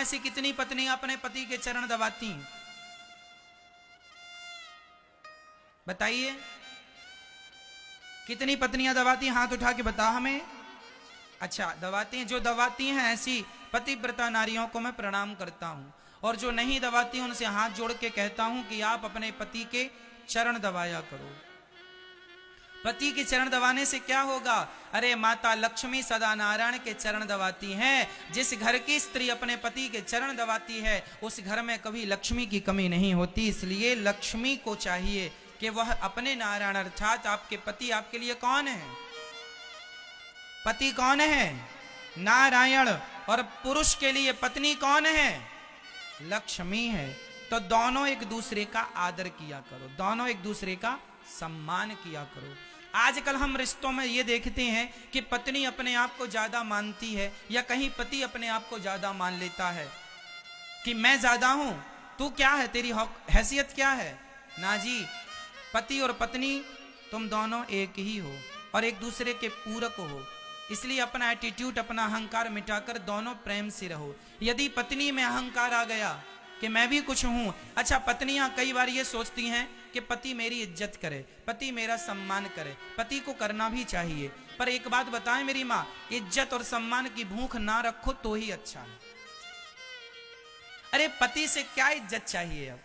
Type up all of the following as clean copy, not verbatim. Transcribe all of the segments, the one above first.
में से कितनी पत्नियां अपने पति के चरण दबाती हैं? बताइए, कितनी पत्नियां दबाती हैं? हाथ उठा के बता हमें। अच्छा, दबाती हैं। जो दबाती हैं ऐसी पतिव्रता नारियों को मैं प्रणाम करता हूं, और जो नहीं दबाती हैं उनसे हाथ जोड़ के कहता हूं कि आप अपने पति के चरण दबाया करो। पति के चरण दबाने से क्या होगा? अरे माता लक्ष्मी सदा नारायण के चरण दबाती हैं। जिस घर की स्त्री अपने पति के चरण दबाती है उस घर में कभी लक्ष्मी की कमी नहीं होती। इसलिए लक्ष्मी को चाहिए कि वह अपने नारायण अर्थात आपके पति आपके लिए कौन है? पति कौन है? नारायण। और पुरुष के लिए पत्नी कौन है? लक्ष्मी है। तो दोनों एक दूसरे का आदर किया करो, दोनों एक दूसरे का सम्मान किया करो। आजकल हम रिश्तों में ये देखते हैं कि पत्नी अपने आप को ज्यादा मानती है या कहीं पति अपने आप को ज्यादा मान लेता है कि मैं ज्यादा हूं, तू क्या है, तेरी हैसियत क्या है? ना जी, पति और पत्नी तुम दोनों एक ही हो और एक दूसरे के पूरक हो। इसलिए अपना एटीट्यूड, अपना अहंकार मिटाकर दोनों प्रेम से रहो। यदि पत्नी में अहंकार आ गया कि मैं भी कुछ हूं, अच्छा पत्नियां कई बार ये सोचती हैं कि पति मेरी इज्जत करे, पति मेरा सम्मान करे, पति को करना भी चाहिए। पर एक बात बताएं मेरी माँ, इज्जत और सम्मान की भूख ना रखो तो ही अच्छा है। अरे पति से क्या इज्जत चाहिए, अब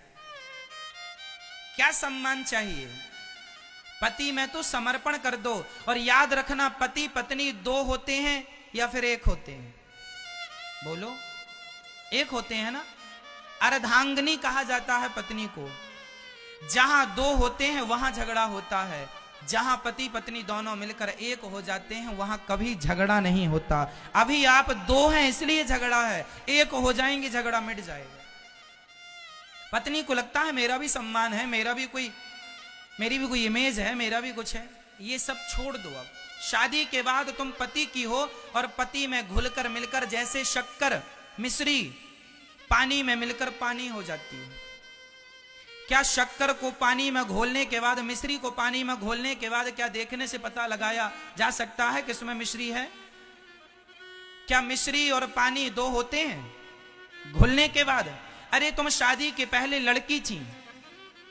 क्या सम्मान चाहिए? पति में तो समर्पण कर दो। और याद रखना, पति पत्नी दो होते हैं या फिर एक होते हैं? बोलो, एक होते हैं ना। अर्धांगिनी कहा जाता है पत्नी को। जहां दो होते हैं वहां झगड़ा होता है, जहां पति पत्नी दोनों मिलकर एक हो जाते हैं वहां कभी झगड़ा नहीं होता। अभी आप दो हैं इसलिए झगड़ा है, एक हो जाएंगे झगड़ा मिट जाएगा। पत्नी को लगता है मेरा भी सम्मान है, मेरी भी कोई इमेज है, मेरा भी कुछ है। ये सब छोड़ दो। अब शादी के बाद तुम पति की हो और पति में घुलकर मिलकर, जैसे शक्कर मिश्री पानी में मिलकर पानी हो जाती है। क्या शक्कर को पानी में घोलने के बाद, मिश्री को पानी में घोलने के बाद क्या देखने से पता लगाया जा सकता है कि इसमें मिश्री है? क्या मिश्री और पानी दो होते हैं घुलने के बाद? अरे तुम शादी के पहले लड़की थी,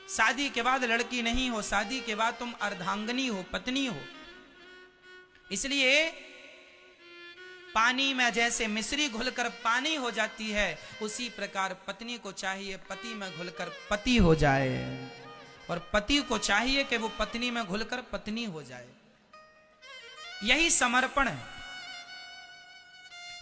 शादी के बाद लड़की नहीं हो, शादी के बाद तुम अर्धांगिनी हो, पत्नी हो। इसलिए पानी में जैसे मिश्री घुलकर पानी हो जाती है, उसी प्रकार पत्नी को चाहिए पति में घुलकर पति हो जाए, और पति को चाहिए कि वो पत्नी में घुलकर पत्नी हो जाए। यही समर्पण है,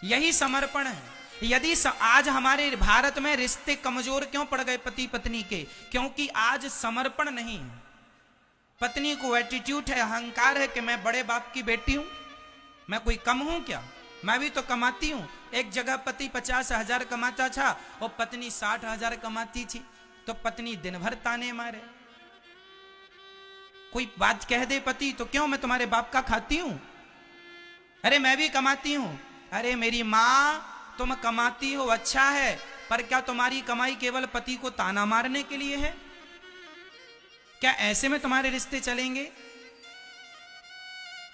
यही समर्पण है। यदि आज हमारे भारत में रिश्ते कमजोर क्यों पड़ गए पति पत्नी के? क्योंकि आज समर्पण नहीं है। पत्नी को एटीट्यूड है, अहंकार है कि मैं बड़े बाप की बेटी हूं, मैं कोई कम हूं क्या, मैं भी तो कमाती हूं। एक जगह पति 50,000 कमाता था और पत्नी 60,000 कमाती थी, तो पत्नी दिन भर ताने मारे। कोई बात कह दे पति तो क्यों, मैं तुम्हारे बाप का खाती हूं? अरे मैं भी कमाती हूं। अरे मेरी माँ, तुम कमाती हो अच्छा है, पर क्या तुम्हारी कमाई केवल पति को ताना मारने के लिए है? क्या ऐसे में तुम्हारे रिश्ते चलेंगे?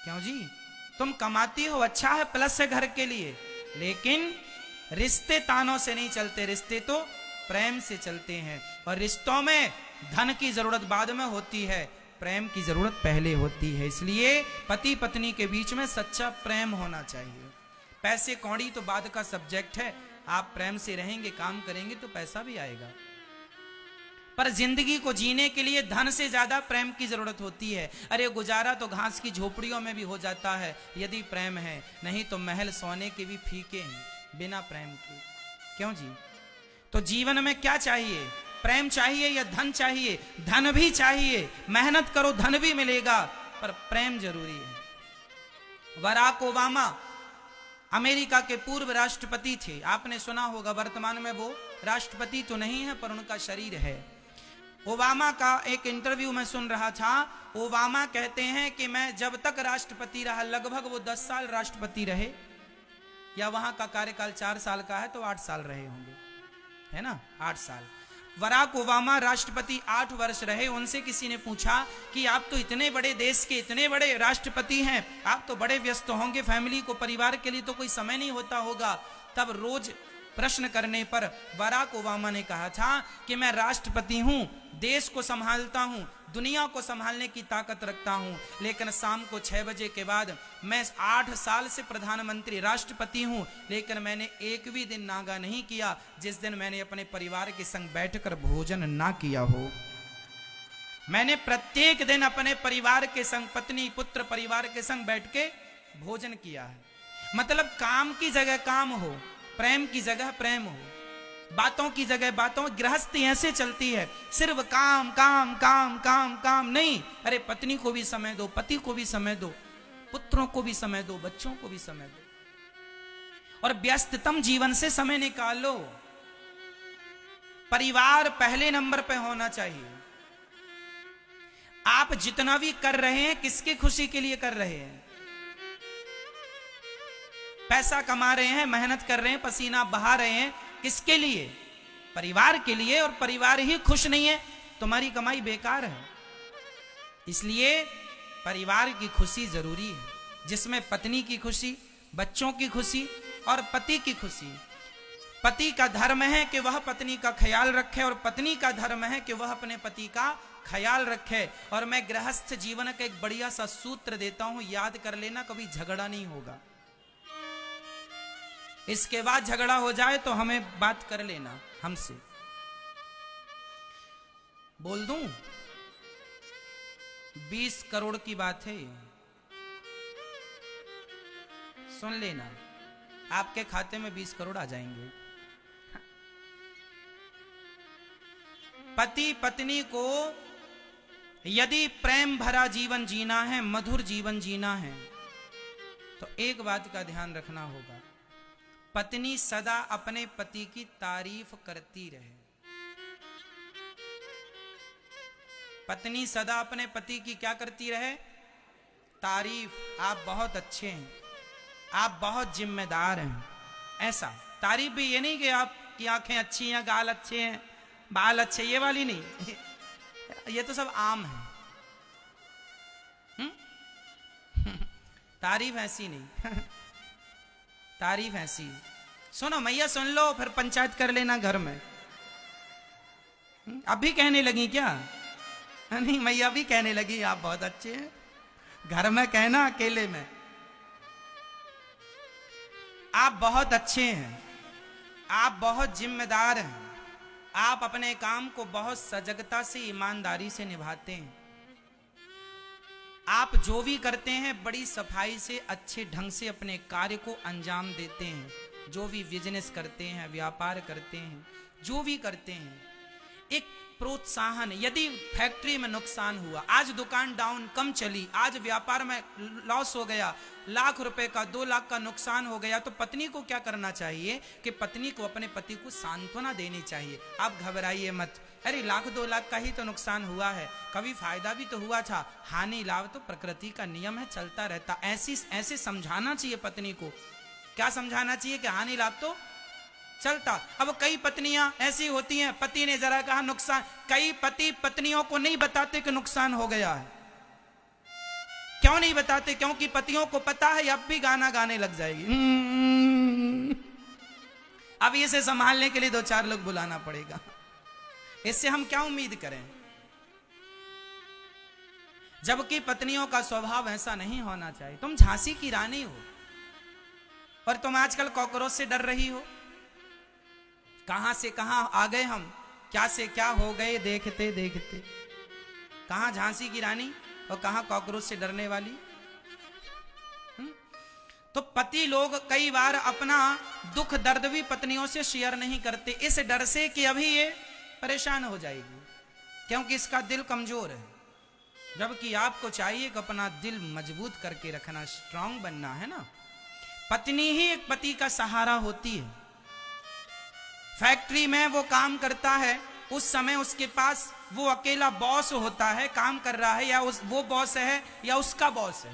क्यों जी? तुम कमाती हो अच्छा है, प्लस है घर के लिए, लेकिन रिश्ते तानों से नहीं चलते, रिश्ते तो प्रेम से चलते हैं। और रिश्तों में धन की जरूरत बाद में होती है, प्रेम की जरूरत पहले होती है। इसलिए पति पत्नी के बीच में सच्चा प्रेम होना चाहिए। पैसे कौड़ी तो बाद का सब्जेक्ट है, आप प्रेम से रहेंगे, काम करेंगे तो पैसा भी आएगा। पर जिंदगी को जीने के लिए धन से ज्यादा प्रेम की जरूरत होती है। अरे गुजारा तो घास की झोपड़ियों में भी हो जाता है यदि प्रेम है, नहीं तो महल सोने के भी फीके हैं बिना प्रेम के। क्यों जी? तो जीवन में क्या चाहिए? प्रेम चाहिए या धन चाहिए? धन भी चाहिए, मेहनत करो धन भी मिलेगा, पर प्रेम जरूरी है। बराक ओबामा अमेरिका के पूर्व राष्ट्रपति थे, आपने सुना होगा। वर्तमान में वो राष्ट्रपति तो नहीं है पर उनका शरीर है। ओबामा का एक इंटरव्यू में सुन रहा था। ओबामा कहते हैं कि मैं जब तक राष्ट्रपति रहा, लगभग वो 10 साल राष्ट्रपति रहे, या वहां का कार्यकाल 4 साल का है तो 8 साल रहे होंगे, है ना, 8 साल। बराक ओबामा राष्ट्रपति 8 वर्ष रहे। उनसे किसी ने पूछा कि आप तो इतने बड़े देश के इतने बड़े राष्ट्रपति हैं, आप तो बड़े व्यस्त होंगे, फैमिली को, परिवार के लिए तो कोई समय नहीं होता होगा। तब रोज प्रश्न करने पर बराक ओबामा ने कहा था कि मैं राष्ट्रपति हूं, देश को संभालता हूं, दुनिया को संभालने की ताकत रखता हूं, लेकिन शाम को 6 बजे के बाद मैं 8 साल से प्रधानमंत्री राष्ट्रपति हूं, लेकिन मैंने एक भी दिन नागा नहीं किया जिस दिन मैंने अपने परिवार के संग बैठकर भोजन ना किया हो। मैंने प्रत्येक दिन अपने परिवार के संग, पत्नी पुत्र परिवार के संग बैठ के भोजन किया है। मतलब काम की जगह काम हो, प्रेम की जगह प्रेम हो, बातों की जगह बातों। गृहस्थी ऐसे चलती है, सिर्फ काम काम काम काम काम नहीं। अरे पत्नी को भी समय दो, पति को भी समय दो, पुत्रों को भी समय दो, बच्चों को भी समय दो, और व्यस्ततम जीवन से समय निकालो। परिवार पहले नंबर पे होना चाहिए। आप जितना भी कर रहे हैं किसकी खुशी के लिए कर रहे हैं? पैसा कमा रहे हैं, मेहनत कर रहे हैं, पसीना बहा रहे हैं, किसके लिए? परिवार के लिए। और परिवार ही खुश नहीं है, तुम्हारी कमाई बेकार है। इसलिए परिवार की खुशी जरूरी है, जिसमें पत्नी की खुशी, बच्चों की खुशी और पति की खुशी। पति का धर्म है कि वह पत्नी का ख्याल रखे, और पत्नी का धर्म है कि वह अपने पति का ख्याल रखे। और मैं गृहस्थ जीवन का एक बढ़िया सा सूत्र देता हूं, याद कर लेना, कभी झगड़ा नहीं होगा। इसके बाद झगड़ा हो जाए तो हमें बात कर लेना हमसे। बोल दूं 20 करोड़ की बात है, सुन लेना, आपके खाते में 20 करोड़ आ जाएंगे। पति पत्नी को यदि प्रेम भरा जीवन जीना है, मधुर जीवन जीना है, तो एक बात का ध्यान रखना होगा, पत्नी सदा अपने पति की तारीफ करती रहे। पत्नी सदा अपने पति की क्या करती रहे? तारीफ। आप बहुत अच्छे हैं, आप बहुत जिम्मेदार हैं, ऐसा तारीफ भी। ये नहीं कि आपकी आंखें अच्छी हैं, गाल अच्छे हैं, बाल अच्छे, ये वाली नहीं। ये तो सब आम है। तारीफ ऐसी नहीं। तारीफ ऐसी। सुनो मैया, सुन लो, फिर पंचायत कर लेना घर में। अभी कहने लगी क्या? नहीं, मैया भी कहने लगी आप बहुत अच्छे हैं। घर में कहना, अकेले में। आप बहुत अच्छे हैं, आप बहुत जिम्मेदार हैं, आप अपने काम को बहुत सजगता से, ईमानदारी से निभाते हैं। आप जो भी करते हैं बड़ी सफाई से, अच्छे ढंग से अपने कार्य को अंजाम देते हैं। जो भी बिजनेस करते हैं, व्यापार करते हैं, जो भी करते हैं, एक प्रोत्साहन। यदि फैक्ट्री में नुकसान हुआ, आज दुकान डाउन कम चली, आज व्यापार में लॉस हो गया, लाख रुपए का 2 लाख का नुकसान हो गया, तो पत्नी को क्या करना चाहिए कि पत्नी को अपने पति को सांत्वना देनी चाहिए। आप घबराइए मत, अरे लाख 2 लाख का ही तो नुकसान हुआ है, कभी फायदा भी तो हुआ था। हानि लाभ तो प्रकृति का नियम है, चलता रहता। ऐसे समझाना चाहिए पत्नी को। क्या समझाना चाहिए? कि हानि लाभ तो चलता। अब कई पत्नियां ऐसी होती हैं, पति ने जरा कहा नुकसान, कई पति पत्नियों को नहीं बताते कि नुकसान हो गया है। क्यों नहीं बताते? क्योंकि पतियों को पता है अब भी गाना गाने लग जाएगी। अब इसे संभालने के लिए 2-4 लोग बुलाना पड़ेगा। इससे हम क्या उम्मीद करें? जबकि पत्नियों का स्वभाव ऐसा नहीं होना चाहिए। तुम झांसी की रानी हो और तुम आजकल कॉकरोच से डर रही हो। कहां से कहां आ गए हम, क्या से क्या हो गए देखते देखते। कहां झांसी की रानी और कहां कॉकरोच से डरने वाली। तो पति लोग कई बार अपना दुख दर्द भी पत्नियों से शेयर नहीं करते, इस डर से कि अभी ये परेशान हो जाएगी, क्योंकि इसका दिल कमजोर है। जबकि आपको चाहिए कि अपना दिल मजबूत करके रखना, स्ट्रांग बनना है ना। पत्नी ही एक पति का सहारा होती है। फैक्ट्री में वो काम करता है, उस समय उसके पास वो अकेला बॉस होता है, काम कर रहा है, या वो बॉस है या उसका बॉस है।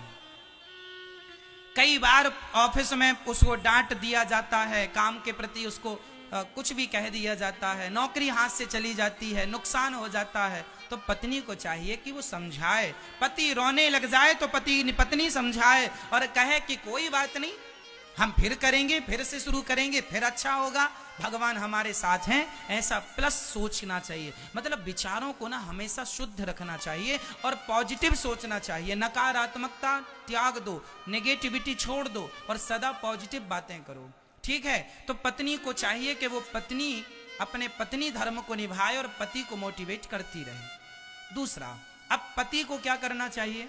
कई बार ऑफिस में उसको डांट दिया जाता है, काम के प्रति उसको कुछ भी कह दिया जाता है, नौकरी हाथ से चली जाती है, नुकसान हो जाता है। तो पत्नी को चाहिए कि वो समझाए। पति रोने लग जाए तो पत्नी समझाए और कहे कि कोई बात नहीं, हम फिर करेंगे, फिर से शुरू करेंगे, फिर अच्छा होगा, भगवान हमारे साथ हैं, ऐसा प्लस सोचना चाहिए। मतलब विचारों को ना हमेशा शुद्ध रखना चाहिए और पॉजिटिव सोचना चाहिए। नकारात्मकता त्याग दो, नेगेटिविटी छोड़ दो और सदा पॉजिटिव बातें करो। ठीक है, तो पत्नी को चाहिए कि वो पत्नी अपने पत्नी धर्म को निभाए और पति को मोटिवेट करती रहे। दूसरा, अब पति को क्या करना चाहिए?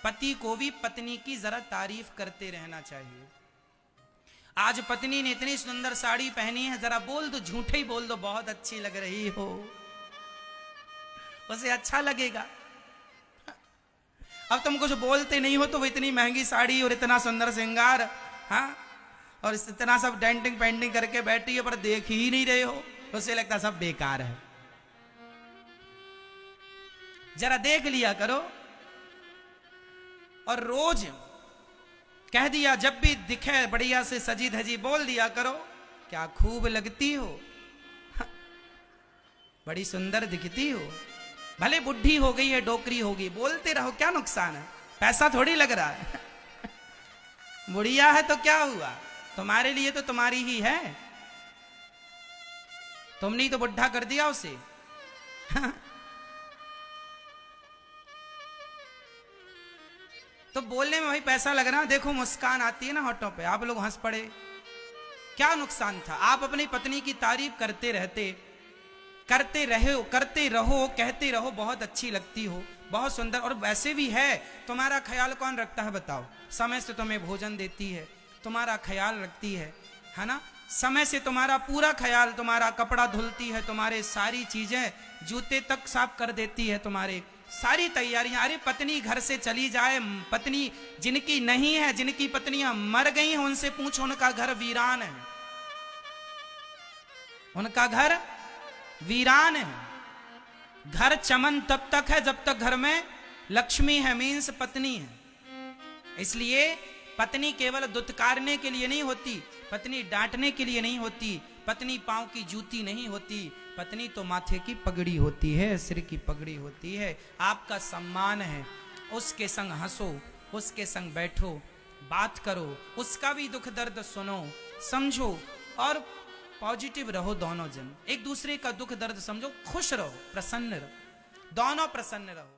पति को भी पत्नी की जरा तारीफ करते रहना चाहिए। आज पत्नी ने इतनी सुंदर साड़ी पहनी है, जरा बोल दो, झूठे ही बोल दो, बहुत अच्छी लग रही हो, उसे अच्छा लगेगा। अब तुम कुछ बोलते नहीं हो तो वो इतनी महंगी साड़ी और इतना सुंदर श्रृंगार, हाँ, और इतना सब डेंटिंग पेंटिंग करके बैठी है पर देख ही नहीं रहे हो, उसे लगता सब बेकार है। जरा देख लिया करो और रोज कह दिया, जब भी दिखे बढ़िया से सजी धजी बोल दिया करो, क्या खूब लगती हो, बड़ी सुंदर दिखती हो, भले बुढ़ी हो गई है, डोकरी होगी, बोलते रहो, क्या नुकसान है, पैसा थोड़ी लग रहा है। बुढ़िया है तो क्या हुआ, तुम्हारे लिए तो तुम्हारी ही है, तुमने तो बुढ़ा कर दिया उसे। तो बोलने में भाई पैसा लग रहा, देखो मुस्कान आती है ना होठों पे, आप लोग हंस पड़े, क्या नुकसान था? आप अपनी पत्नी की तारीफ करते रहते, करते रहो, कहते रहो, बहुत अच्छी लगती हो, बहुत सुंदर, और वैसे भी है, तुम्हारा ख्याल कौन रखता है बताओ? समय से तुम्हें भोजन देती है, तुम्हारा ख्याल रखती है ना, समय से तुम्हारा पूरा ख्याल, तुम्हारा कपड़ा धुलती है, तुम्हारे सारी चीजें, जूते तक साफ कर देती है, तुम्हारे सारी तैयारियां। अरे पत्नी घर से चली जाए, पत्नी जिनकी नहीं है, जिनकी पत्नियां मर गई हैं, उनसे पूछो, उनका घर वीरान है, उनका घर वीरान है। घर चमन तब तक है जब तक घर में लक्ष्मी है, मीन्स पत्नी है। इसलिए पत्नी केवल दुत्कारने के लिए नहीं होती, पत्नी डांटने के लिए नहीं होती, पत्नी पांव की जूती नहीं होती, पत्नी तो माथे की पगड़ी होती है, सिर की पगड़ी होती है, आपका सम्मान है। उसके संग हंसो, उसके संग बैठो, बात करो, उसका भी दुख दर्द सुनो, समझो और पॉजिटिव रहो। दोनों जन एक दूसरे का दुख दर्द समझो, खुश रहो, प्रसन्न रहो, दोनों प्रसन्न रहो।